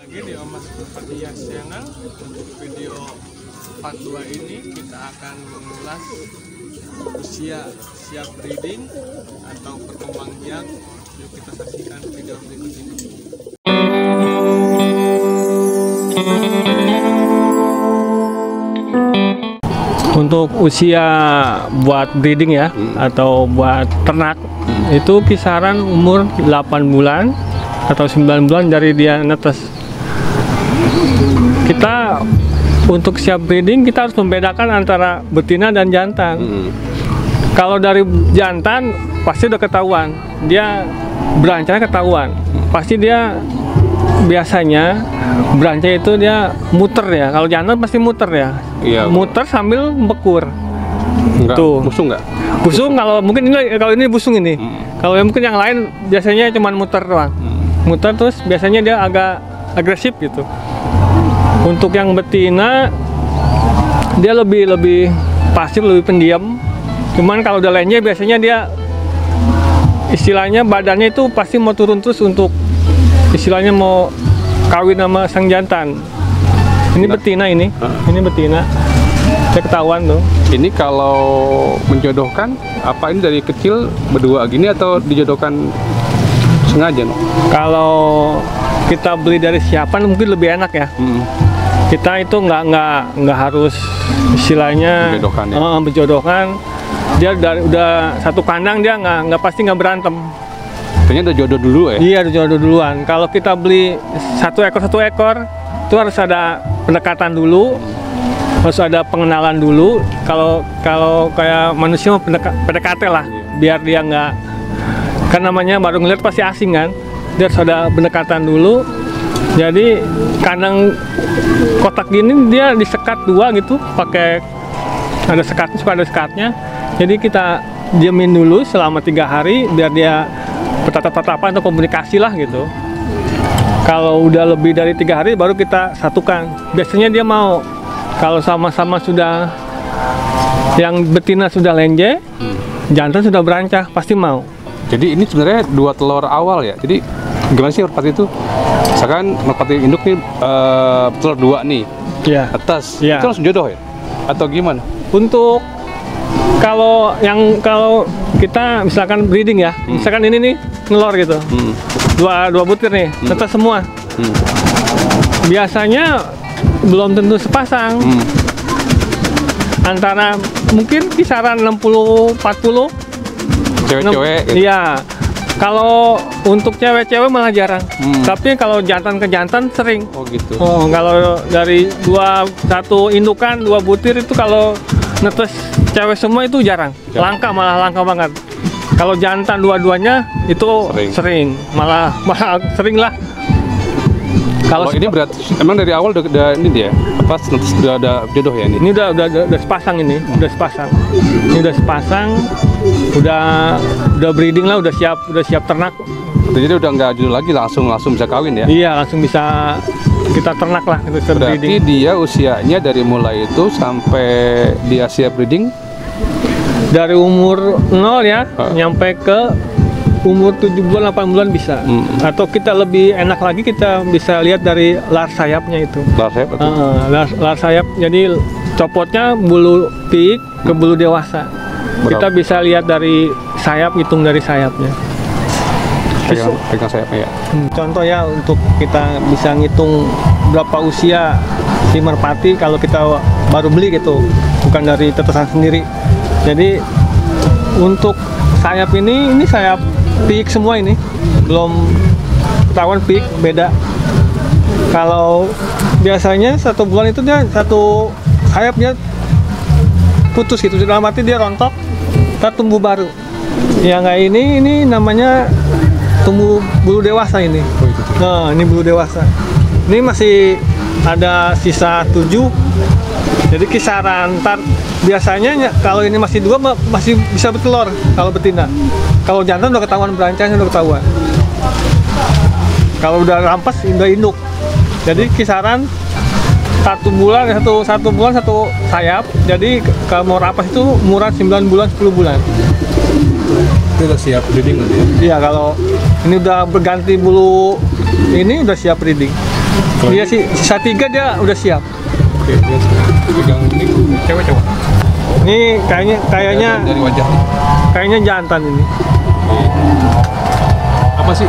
lagi di Omas Perpatian Channel. Untuk video part 2 ini kita akan mengulas usia siap breeding atau perkembang biak. Yuk kita saksikan video berikut ini. Untuk usia buat breeding ya, atau buat ternak itu kisaran umur 8 bulan atau 9 bulan dari dia netes. Kita untuk siap breeding kita harus membedakan antara betina dan jantan. Kalau dari jantan pasti udah ketahuan, dia berancangnya ketahuan. Pasti dia biasanya berancang itu dia muter ya. Kalau jantan pasti muter ya. Iya, muter sambil bekur. Enggak, Tuh. busung nggak? Busung kalau mungkin ini, kalau ini busung ini. Kalau mungkin yang lain biasanya cuma muter doang. Muter terus biasanya dia agak agresif gitu. Untuk yang betina dia lebih pasif, lebih pendiam. Cuman kalau udah lenje biasanya dia istilahnya badannya itu pasti mau turun terus untuk istilahnya mau kawin sama sang jantan. Ini betina ini betina. Saya ketahuan tuh. Ini kalau menjodohkan, apa ini dari kecil berdua gini atau dijodohkan sengaja? No? Kalau kita beli dari siapan mungkin lebih enak ya. Kita itu nggak harus istilahnya menjodohkan, ya? Menjodohkan. Dia udah satu kandang, dia nggak pasti nggak berantem. Kayaknya udah jodoh dulu ya? Iya, udah jodoh duluan. Kalau kita beli satu ekor itu harus ada pendekatan dulu, harus ada pengenalan dulu. Kalau kayak manusia PDKT lah, biar dia nggak, kan namanya baru ngeliat pasti asing kan. Dia harus ada pendekatan dulu. Jadi kandang kotak gini dia disekat dua gitu, pakai ada sekatnya, suka ada sekatnya. Jadi kita diamin dulu selama 3 hari biar dia bertatap-tatapan atau komunikasi lah gitu. Kalau udah lebih dari 3 hari baru kita satukan. Biasanya dia mau. Kalau sama-sama sudah yang betina sudah lenje, jantan sudah berancang, pasti mau. Jadi ini sebenarnya 2 telur awal ya. Jadi gimana sih merpati itu? Misalkan merpati induk nih telur 2 nih. Iya. Atas. Iya. Itu langsung jodoh ya? Atau gimana? Untuk kalau kita misalkan breeding ya, misalkan ini nih nelor gitu, dua butir nih, netes semua. Biasanya belum tentu sepasang, antara mungkin kisaran 60-40. Cewek-cewek gitu. Iya. Kalau untuk cewek-cewek malah jarang. Tapi kalau jantan ke jantan sering. Oh gitu. Oh, kalau dari satu indukan 2 butir itu kalau netes cewek semua itu jarang. Langka, malah langka banget. Kalau jantan dua-duanya itu sering. Malah sering lah. Kalau ini berarti emang dari awal udah ini dia apa sudah ada jodoh ya ini? Ini udah sepasang ini, udah sepasang. Ini udah sepasang, udah breeding lah, udah siap ternak. Jadi udah nggak jodoh lagi, langsung bisa kawin ya? Iya, langsung bisa kita ternak lah, itu berarti breeding. dia usianya dari mulai itu sampai dia siap breeding? Dari umur 0 ya, nyampe ke umur 7 bulan, 8 bulan bisa. Atau kita lebih enak lagi, kita bisa lihat dari lar sayapnya itu. Lar sayap? Lar sayap, jadi copotnya bulu pik ke bulu dewasa. Kita bisa lihat dari sayap, hitung dari sayapnya. Pegang sayapnya ya? Contoh ya, untuk kita bisa ngitung berapa usia si merpati kalau kita baru beli gitu, bukan dari tetesan sendiri. Jadi untuk sayap ini sayap pik semua, ini belum ketahuan pik, beda. Kalau biasanya 1 bulan itu dia satu sayap dia putus gitu, dalam arti dia rontok, kita tumbuh baru. Yang kayak ini namanya tumbuh bulu dewasa ini. Nah, ini bulu dewasa. Ini masih ada sisa 7. Jadi kisaran ntar biasanya kalau ini masih 2 masih bisa bertelur kalau betina. Kalau jantan udah ketahuan berancangnya, udah ketahuan. Kalau udah rampas udah induk. Jadi kisaran 1 bulan satu sayap. Jadi kalau mau rampas itu umuran 9 bulan 10 bulan. Itu udah siap breeding nanti ya? Iya, kalau ini udah berganti bulu ini udah siap breeding. Dia sisa 3 dia udah siap. Oke, dia pegang ini cewek coba. Ini kayaknya Dari wajah. kayaknya jantan ini. Apa sih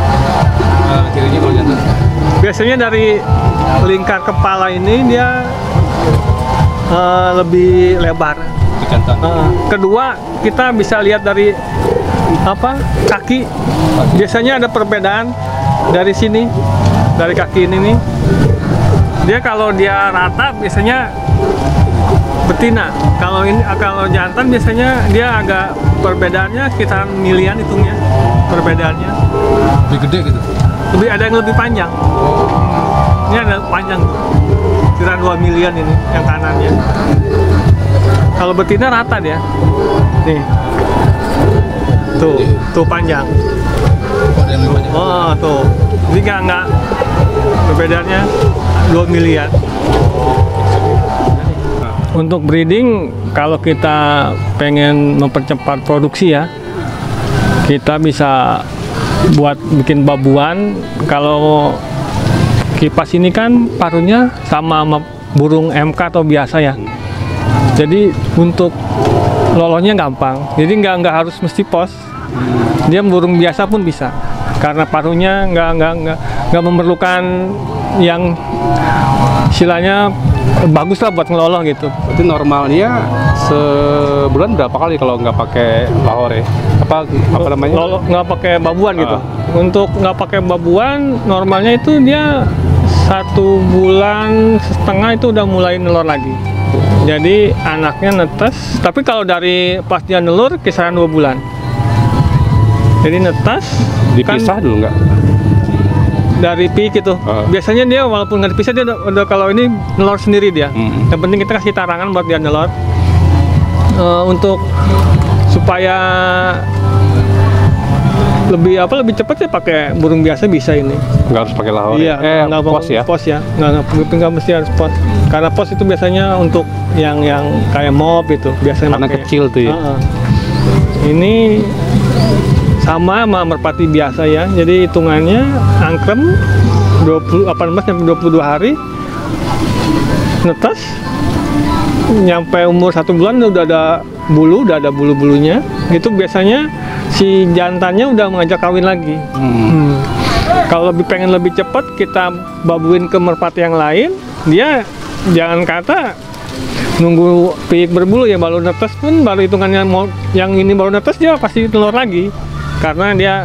cirinya kalau jantan? Biasanya dari lingkar kepala ini dia lebih lebar. Jantan. Kedua, kita bisa lihat dari kaki. Biasanya ada perbedaan dari sini, dari kaki ini nih. Dia kalau dia rata biasanya betina. Kalau jantan biasanya dia agak perbedaannya sekitaran milian hitungnya. Perbedaannya Lebih gede gitu. ada yang lebih panjang. Ini ada panjang, sekitaran 2 milian ini yang kanannya. Kalau betina rata dia. Nih. Tuh panjang. Oh, yang lebih banyak. Oh, tuh. Jadi nggak perbedaannya 2 miliar. Untuk breeding, kalau kita pengen mempercepat produksi ya, kita bisa bikin babuan. Kalau kipas ini kan paruhnya sama burung MK atau biasa ya. Jadi untuk lolonya gampang. Jadi nggak harus mesti pos. Dia burung biasa pun bisa. Karena paruhnya nggak memerlukan yang istilahnya bagus lah buat ngeloloh gitu. Berarti normalnya sebulan berapa kali kalau nggak pakai lahore? Apa namanya? Nggak pakai babuan gitu. Untuk nggak pakai babuan, normalnya itu dia 1,5 bulan itu udah mulai nelor lagi. Jadi anaknya netes. Tapi kalau dari pas dia nelur kisaran 2 bulan. Jadi netes. Dipisah dulu nggak? Dari pik gitu. Biasanya dia walaupun nggak dipisah dia udah kalau ini nelor sendiri dia. Yang penting kita kasih tarangan buat dia nelor. Untuk supaya lebih cepat ya pakai burung biasa bisa ini. Nggak harus pakai lahore. Iya, Pos ya. Pos ya. Nggak mesti harus pos. Karena pos itu biasanya untuk yang kayak mob itu biasanya. Karena kecil tuh ya. Ini sama merpati biasa ya. Jadi hitungannya angkrem 18 sampai 22 hari. Netes. Nyampe umur 1 bulan udah ada bulu-bulunya. Itu biasanya si jantannya udah mengajak kawin lagi. Kalau pengen lebih cepat, kita babuin ke merpati yang lain. Dia jangan kata nunggu pik berbulu ya, baru netes pun baru hitungannya yang ini baru netes dia pasti telur lagi. Karena dia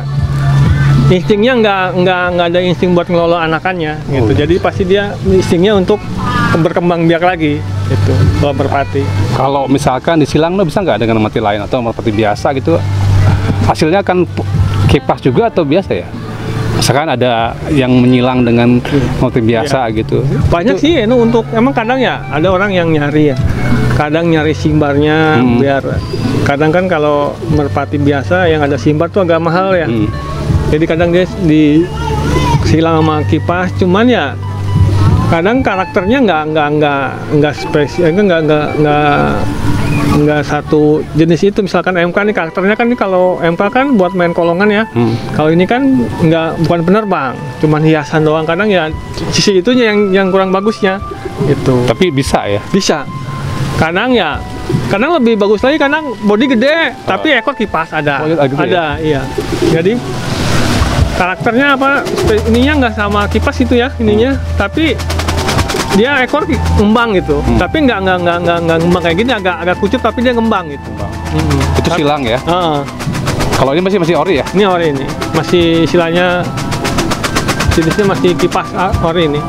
instingnya nggak ada insting buat ngelola anakannya gitu. Jadi pasti dia instingnya untuk berkembang biak lagi itu kalau merpati. Kalau misalkan disilang lo bisa nggak dengan merpati lain atau merpati biasa gitu? Hasilnya kan kipas juga atau biasa ya? Misalkan ada yang menyilang dengan merpati biasa gitu. Banyak sih ini untuk emang kadang ya ada orang yang nyari ya. Kadang nyari simbarnya biar kadang kan kalau merpati biasa yang ada simbar tuh agak mahal ya. Jadi kadang dia disilang sama kipas, cuman ya kadang karakternya nggak spesial, nggak satu jenis itu. Misalkan MK nih karakternya kan, kalau MK kan buat main kolongan ya. Kalau ini kan bukan penerbang, cuman hiasan doang. Kadang ya sisi itunya yang kurang bagusnya itu. Tapi bisa ya? Bisa. Kadang lebih bagus lagi, kadang body gede tapi ekor kipas ada. Ada, iya. Jadi karakternya ininya nggak sama kipas itu ya ininya, tapi dia ekor ngembang gitu. Tapi nggak ngembang kayak gini, agak kucut tapi dia ngembang gitu. Itu silang ya? Kalau ini masih ori ya? Ini ori ini, masih istilahnya jenisnya masih kipas ori ini.